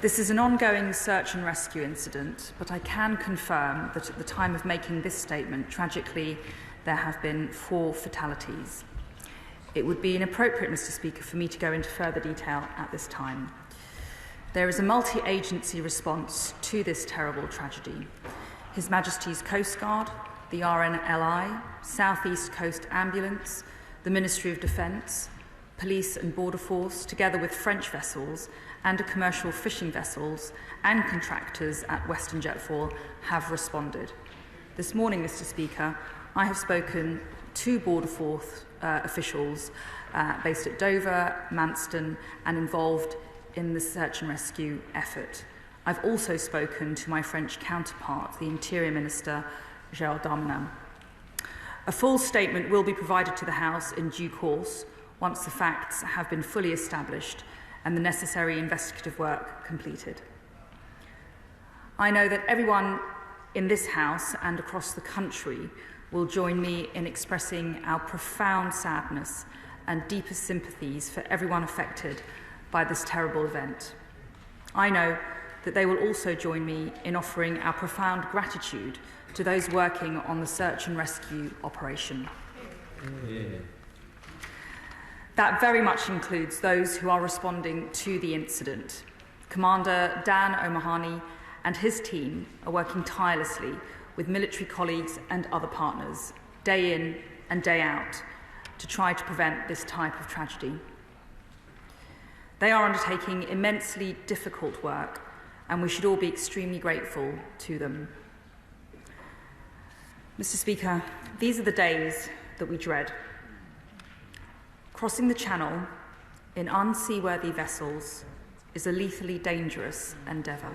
This is an ongoing search and rescue incident, but I can confirm that at the time of making this statement, tragically, there have been 4 fatalities. It would be inappropriate, Mr. Speaker, for me to go into further detail at this time. There is a multi-agency response to this terrible tragedy. His Majesty's Coast Guard, the RNLI, South East Coast Ambulance, the Ministry of Defence, Police and Border Force, together with French vessels and commercial fishing vessels and contractors at Western Jetfall, have responded. This morning, Mr. Speaker, I have spoken to Border Force officials based at Dover, Manston, and involved in the search and rescue effort. I've also spoken to my French counterpart, the Interior Minister, Gérald Darmanin. A full statement will be provided to the House in due course once the facts have been fully established and the necessary investigative work completed. I know that everyone in this House and across the country will join me in expressing our profound sadness and deepest sympathies for everyone affected by this terrible event. I know that they will also join me in offering our profound gratitude to those working on the search and rescue operation. Yeah. That very much includes those who are responding to the incident. Commander Dan O'Mahony and his team are working tirelessly with military colleagues and other partners, day in and day out, to try to prevent this type of tragedy. They are undertaking immensely difficult work, and we should all be extremely grateful to them. Mr. Speaker, these are the days that we dread. Crossing the Channel in unseaworthy vessels is a lethally dangerous endeavour.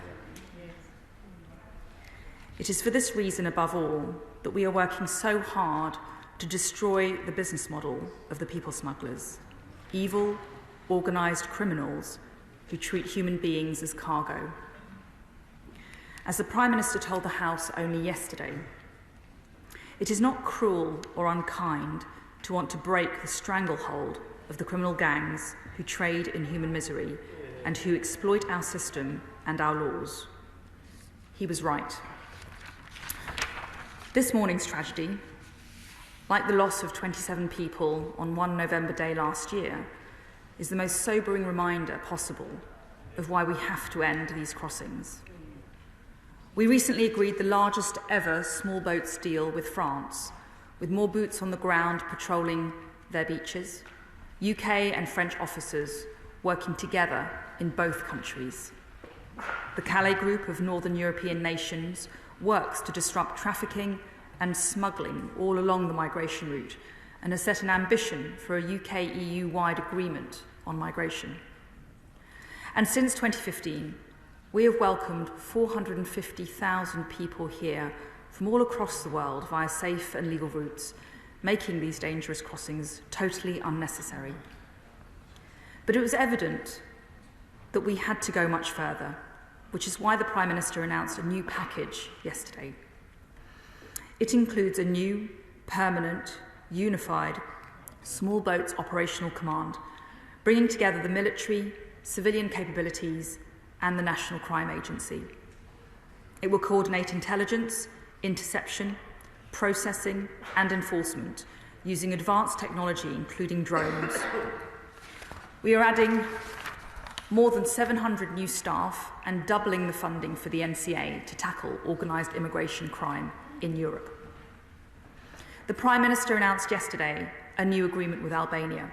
It is for this reason, above all, that we are working so hard to destroy the business model of the people smugglers, evil, organised criminals who treat human beings as cargo. As the Prime Minister told the House only yesterday, it is not cruel or unkind to want to break the stranglehold of the criminal gangs who trade in human misery and who exploit our system and our laws. He was right. This morning's tragedy, like the loss of 27 people on 1 November day last year, is the most sobering reminder possible of why we have to end these crossings. We recently agreed the largest ever small boats deal with France, with more boots on the ground patrolling their beaches, UK and French officers working together in both countries. The Calais group of Northern European nations works to disrupt trafficking and smuggling all along the migration route and has set an ambition for a UK-EU-wide agreement on migration. And since 2015, we have welcomed 450,000 people here from all across the world via safe and legal routes, making these dangerous crossings totally unnecessary. But it was evident that we had to go much further, which is why the Prime Minister announced a new package yesterday. It includes a new, permanent, unified, small boats operational command, bringing together the military, civilian capabilities, and the National Crime Agency. It will coordinate intelligence, interception, processing, and enforcement using advanced technology, including drones. We are adding more than 700 new staff and doubling the funding for the NCA to tackle organised immigration crime in Europe. The Prime Minister announced yesterday a new agreement with Albania.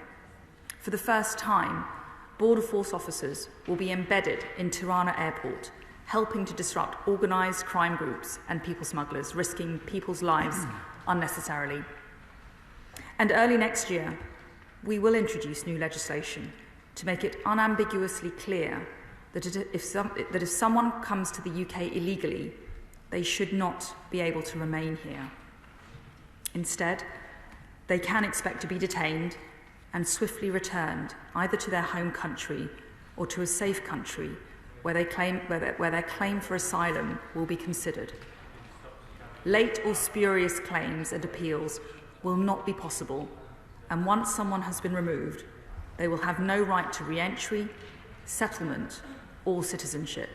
For the first time, Border Force officers will be embedded in Tirana Airport, helping to disrupt organised crime groups and people smugglers, risking people's lives unnecessarily. And early next year, we will introduce new legislation to make it unambiguously clear that if someone comes to the UK illegally, they should not be able to remain here. Instead, they can expect to be detained and swiftly returned either to their home country or to a safe country where their claim for asylum will be considered. Late or spurious claims and appeals will not be possible, and once someone has been removed, they will have no right to re-entry, settlement, all citizenship.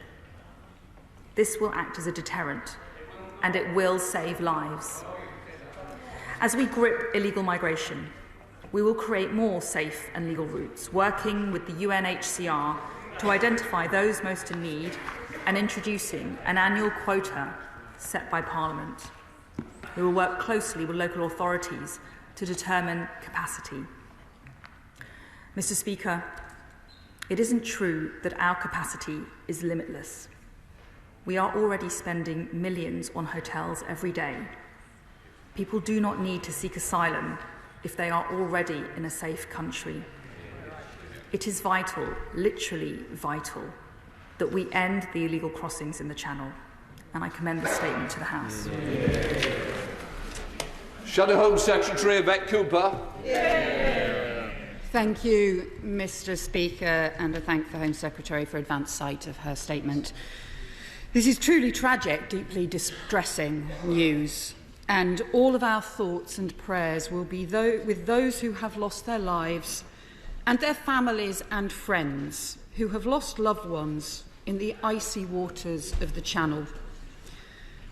This will act as a deterrent, and it will save lives. As we grip illegal migration, we will create more safe and legal routes, working with the UNHCR to identify those most in need and introducing an annual quota set by Parliament. We will work closely with local authorities to determine capacity. Mr. Speaker, it isn't true that our capacity is limitless. We are already spending millions on hotels every day. People do not need to seek asylum if they are already in a safe country. It is vital, literally vital, that we end the illegal crossings in the Channel, and I commend the statement to the House. Shadow Home Secretary Yvette Cooper. Thank you, Mr. Speaker, and I thank the Home Secretary for advance sight of her statement. This is truly tragic, deeply distressing news, and all of our thoughts and prayers will be with those who have lost their lives and their families and friends who have lost loved ones in the icy waters of the Channel.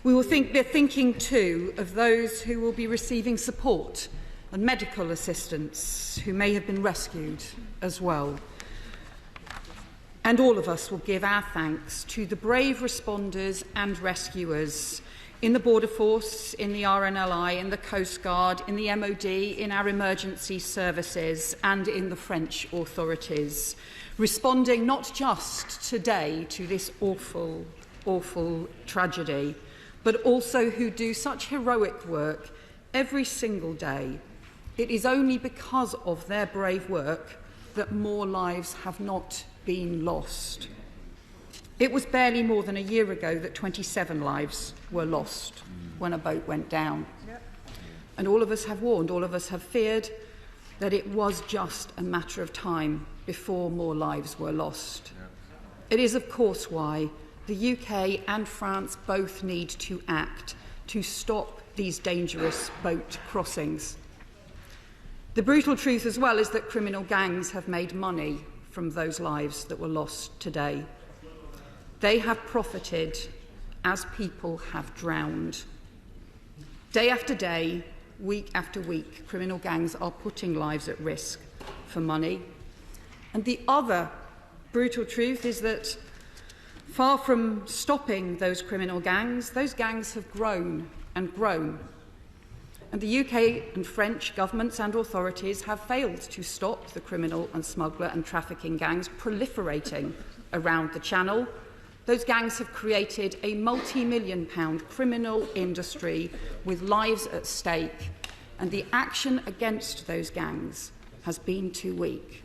We will be thinking too of those who will be receiving support and medical assistance who may have been rescued as well. And all of us will give our thanks to the brave responders and rescuers in the Border Force, in the RNLI, in the Coast Guard, in the MOD, in our emergency services and in the French authorities, responding not just today to this awful, awful tragedy, but also who do such heroic work every single day. It is only because of their brave work that more lives have not been lost. It was barely more than a year ago that 27 lives were lost when a boat went down. And all of us have warned, all of us have feared that it was just a matter of time before more lives were lost. It is, of course, why the UK and France both need to act to stop these dangerous boat crossings. The brutal truth as well is that criminal gangs have made money from those lives that were lost today. They have profited as people have drowned. Day after day, week after week, criminal gangs are putting lives at risk for money. And the other brutal truth is that far from stopping those criminal gangs, those gangs have grown and grown. And the UK and French governments and authorities have failed to stop the criminal and smuggler and trafficking gangs proliferating around the Channel. Those gangs have created a multi-million-pound criminal industry with lives at stake, and the action against those gangs has been too weak.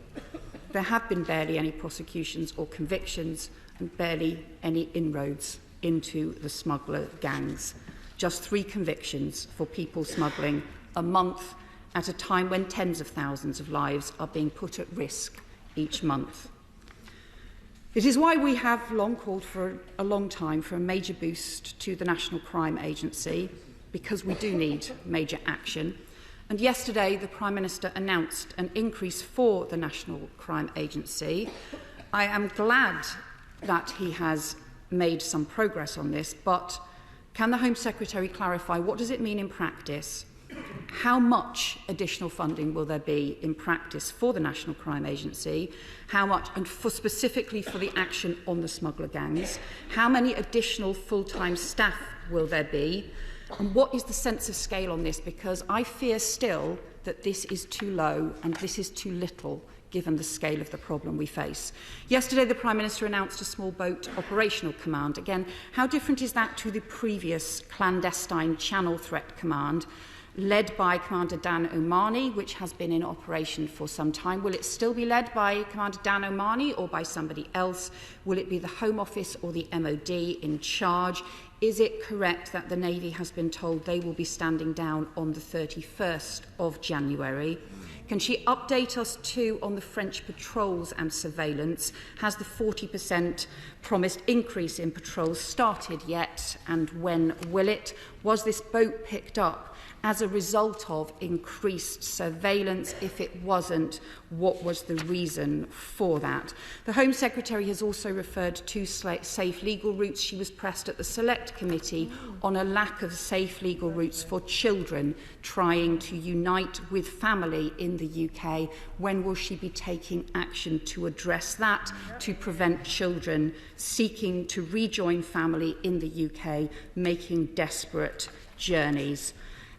There have been barely any prosecutions or convictions and barely any inroads into the smuggler gangs. Just 3 convictions for people smuggling a month at a time when tens of thousands of lives are being put at risk each month. It is why we have long called for a long time for a major boost to the National Crime Agency, because we do need major action. And yesterday, the Prime Minister announced an increase for the National Crime Agency. I am glad that he has made some progress on this, but can the Home Secretary clarify what does it mean in practice? How much additional funding will there be in practice for the National Crime Agency? How much, and specifically for the action on the smuggler gangs? How many additional full-time staff will there be? And what is the sense of scale on this? Because I fear still that this is too low and this is too little given the scale of the problem we face. Yesterday, the Prime Minister announced a small boat operational command. Again, how different is that to the previous clandestine Channel Threat Command, led by Commander Dan O'Mahony, which has been in operation for some time? Will it still be led by Commander Dan O'Mahony or by somebody else? Will it be the Home Office or the MOD in charge? Is it correct that the Navy has been told they will be standing down on the 31st of January? Can she update us too on the French patrols and surveillance? Has the 40% promised increase in patrols started yet, and when will it? Was this boat picked up as a result of increased surveillance. If it wasn't, what was the reason for that? The Home Secretary has also referred to safe legal routes. She was pressed at the Select Committee on a lack of safe legal routes for children trying to unite with family in the UK. When will she be taking action to address that, to prevent children seeking to rejoin family in the UK, making desperate journeys?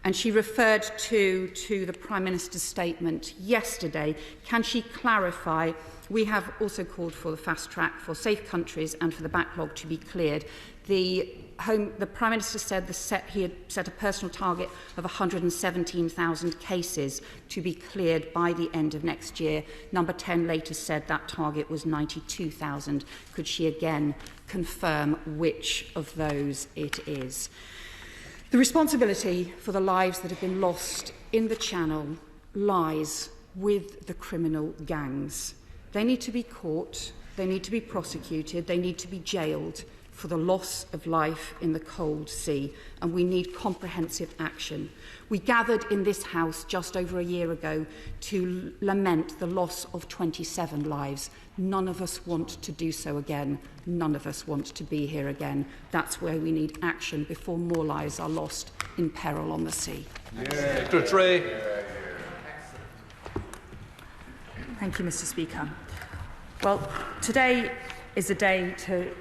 And she referred to the Prime Minister's statement yesterday. Can she clarify? We have also called for the fast track for safe countries and for the backlog to be cleared. The Prime Minister said he had set a personal target of 117,000 cases to be cleared by the end of next year. Number 10 later said that target was 92,000. Could she again confirm which of those it is? The responsibility for the lives that have been lost in the Channel lies with the criminal gangs. They need to be caught, they need to be prosecuted, they need to be jailed for the loss of life in the cold sea, and we need comprehensive action. We gathered in this House just over a year ago to lament the loss of 27 lives. None of us want to do so again. None of us want to be here again. That's where we need action before more lives are lost in peril on the sea. Thank you, Mr. Speaker. Well, today is a day to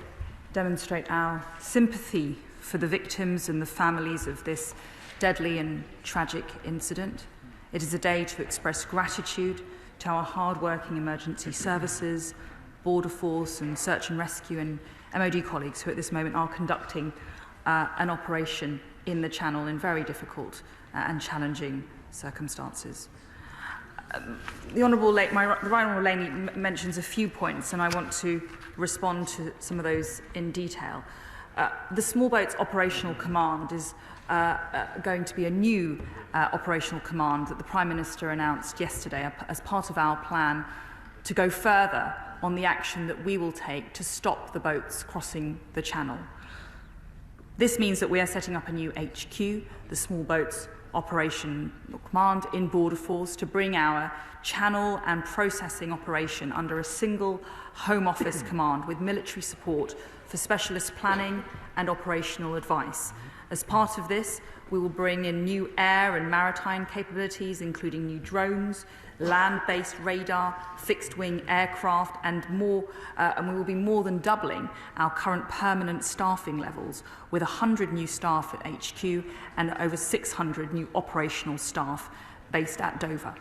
demonstrate our sympathy for the victims and the families of this deadly and tragic incident. It is a day to express gratitude to our hard-working emergency services, border force and search and rescue and MOD colleagues who at this moment are conducting an operation in the Channel in very difficult and challenging circumstances. The Honourable Laney mentions a few points, and I want to respond to some of those in detail. The Small Boats Operational Command is going to be a new operational command that the Prime Minister announced yesterday as part of our plan to go further on the action that we will take to stop the boats crossing the Channel. This means that we are setting up a new HQ, the Small Boats Operational Command in Border Force, to bring our channel and processing operation under a single Home Office command with military support for specialist planning and operational advice. As part of this, we will bring in new air and maritime capabilities, including new drones, land-based radar, fixed-wing aircraft, and more. And we will be more than doubling our current permanent staffing levels, with 100 new staff at HQ and over 600 new operational staff based at Dover.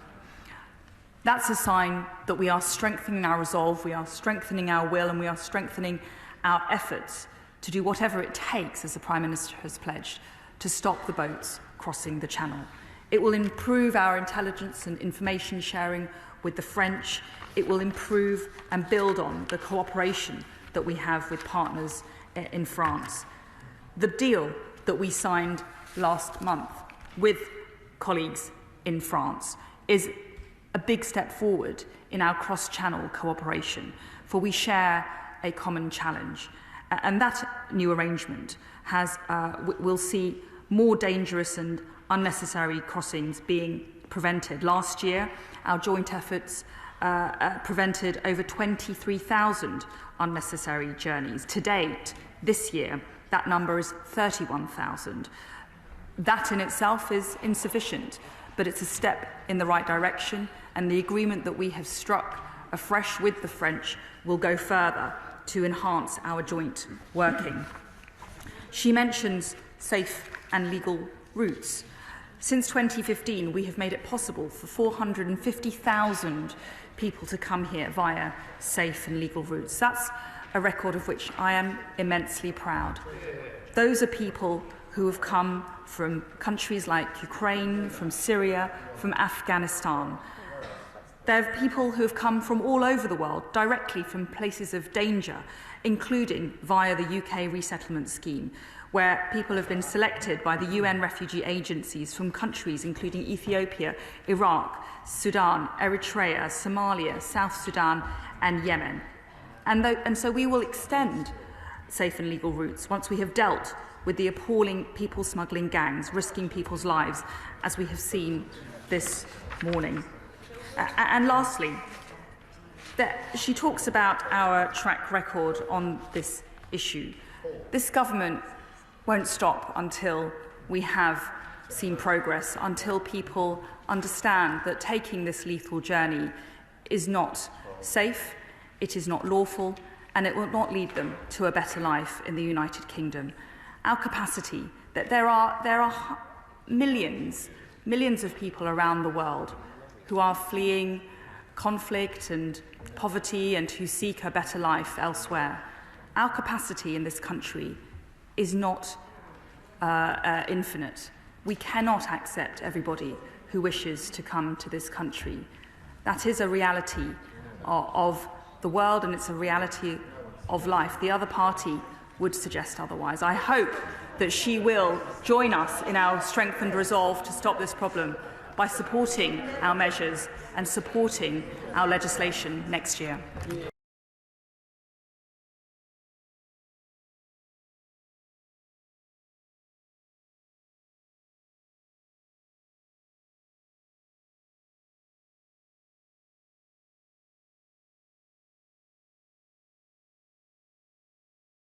That's a sign that we are strengthening our resolve, we are strengthening our will, and we are strengthening our efforts to do whatever it takes, as the Prime Minister has pledged, to stop the boats crossing the Channel. It will improve our intelligence and information sharing with the French. It will improve and build on the cooperation that we have with partners in France. The deal that we signed last month with colleagues in France is a big step forward in our cross-channel cooperation, for we share a common challenge. And that new arrangement will see more dangerous and unnecessary crossings being prevented. Last year, our joint efforts prevented over 23,000 unnecessary journeys. To date, this year, that number is 31,000. That in itself is insufficient, but it's a step in the right direction, and the agreement that we have struck afresh with the French will go further to enhance our joint working. She mentions safe and legal routes. Since 2015, we have made it possible for 450,000 people to come here via safe and legal routes. That's a record of which I am immensely proud. Those are people who have come from countries like Ukraine, from Syria, from Afghanistan. They're people who have come from all over the world, directly from places of danger, including via the UK resettlement scheme, where people have been selected by the UN refugee agencies from countries including Ethiopia, Iraq, Sudan, Eritrea, Somalia, South Sudan, and Yemen. And so we will extend safe and legal routes once we have dealt with the appalling people smuggling gangs risking people's lives, as we have seen this morning. And lastly, she talks about our track record on this issue. This government won't stop until we have seen progress, until people understand that taking this lethal journey is not safe, it is not lawful, and it will not lead them to a better life in the United Kingdom. Our capacity, that there are millions of people around the world who are fleeing conflict and poverty and who seek a better life elsewhere. Our capacity in this country is not infinite. We cannot accept everybody who wishes to come to this country. That is a reality of the world, and it's a reality of life. The other party would suggest otherwise. I hope that she will join us in our strengthened resolve to stop this problem by supporting our measures and supporting our legislation next year.